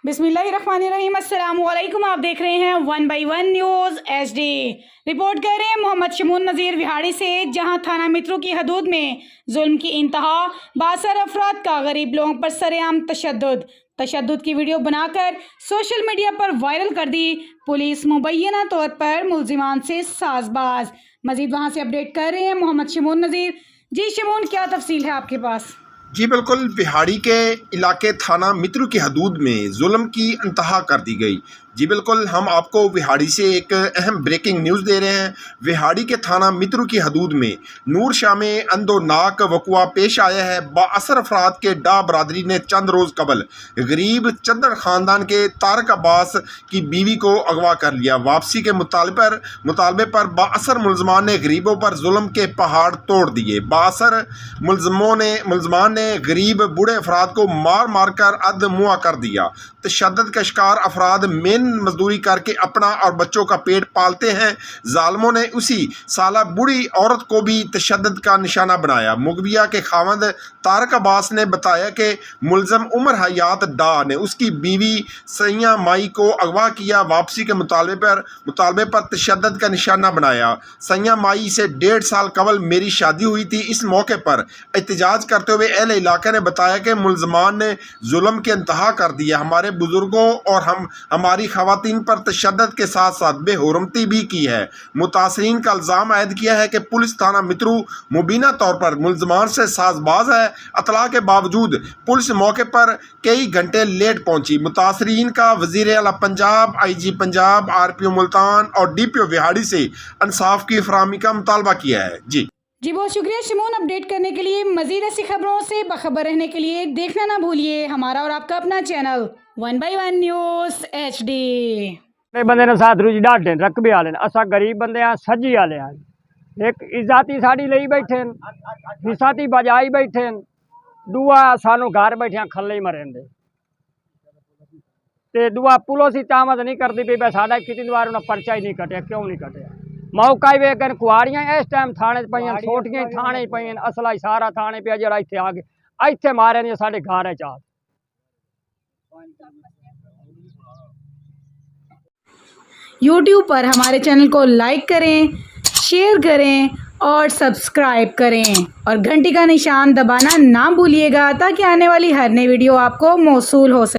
बिस्मिल्लाहिर्रहमानिर्रहीम। अस्सलाम वालेकुम। आप देख रहे हैं 1 by 1 न्यूज़ HD। रिपोर्ट कर रहे हैं मोहम्मद शमून नज़ीर विहाड़ी से, जहां थाना मित्रों की हदूद में जुल्म की इंतहा, 62 अफराद का गरीब लोगों पर सरेआम तशद्दुद की वीडियो बनाकर सोशल मीडिया पर वायरल कर दी। पुलिस मुबैना तौर पर मुल्जिमान से साजबाज। मजीद वहां से अपडेट कर रहे हैं मोहम्मद शमून नज़ीर। जी शमून, क्या तफसील है आपके पास? जी बिल्कुल, विहाड़ी के इलाके थाना मित्रू की हदूद में जुल्म की इंतहा कर दी गई। जी बिल्कुल, हम आपको विहाड़ी से एक अहम ब्रेकिंग न्यूज़ दे रहे हैं। विहाड़ी के थाना मित्रू की हदूद में नूर शाह में अंदोनाक वक़ुआ पेश आया है। बाअसर अफराद के डा बरादरी ने चंद रोज़ कबल गरीब चंदर ख़ानदान के तारक अब्बास की बीवी को अगवा कर लिया। वापसी के मुतालबे पर बाअसर मुलजमान ने गरीबों पर जुल्म के पहाड़ तोड़ दिए। बाअसर मुलजमान ने गरीब बूढ़े अफराद को मार मार कर अधमुआ कर दिया। तशद्दुद का शिकार अफराद मेन मजदूरी करके अपना और बच्चों का पेट पालते हैं। जालिमों ने उसी साला बूढ़ी औरत को भी तशद्दुद का निशाना बनाया। मुगबिया के खावंद तारक अब्बास ने बताया कि मुलजम उमर हयात डा ने उसकी बीवी सैया माई को अगवा किया। वापसी के मुतालबे पर तशद्दुद का निशाना बनाया। सैया माई से 1.5 साल कबल मेरी शादी हुई थी। इस मौके पर एहतजाज करते हुए अहले इलाके ने बताया कि मुलजमान ने जुल्म के इंतहा कर दिया। हमारे बुजुर्गों और हमारी खवातीन पर तशद्दुद के साथ साथ बेहुरमती भी की है। मुतासरीन का इल्ज़ाम आयद किया है कि पुलिस थाना मित्रू मुबीना तौर पर मुलजमान से साजबाज है। अतला के बावजूद पुलिस मौके पर कई घंटे लेट पहुंची। मुतासरीन का वज़ीर आला पंजाब, IG पंजाब, RPO मुल्तान और DPO विहाड़ी से इंसाफ की फराहमी का मुतालबा किया है। जी बहुत शुक्रिया शमून। अपडेट करने के लिए, मज़ीद ऐसी खबरों से बाखबर रहने के लिए देखना ना भूलिए हमारा और आपका अपना चैनल 1 by 1 न्यूज़ HD। बंदे ने साथ रुझ डाटे रकबे वाले असा गरीब बंदे हैं, सजी वाले हैं। एक इज्जती साड़ी ले बैठे हिसाती बजाई बैठे, दुआ सानू घर बैठे खले ही मरें दे ते दुआ पुलिस ही तामत नहीं करती पी। साढ़ा कितनी बार उन्हें पर्चा ही नहीं कटे, क्यों नहीं कटे? मौका ही वेख कुआरियां इस टाइम थाने पे, छोटियां थाने पे, असला ही सारा थाने पे जरा इतने आ गए, इतने मारे नहीं साढ़े घर चाह। YouTube पर हमारे चैनल को लाइक करें, शेयर करें और सब्सक्राइब करें और घंटी का निशान दबाना ना भूलिएगा, ताकि आने वाली हर नई वीडियो आपको मौसूल हो सके।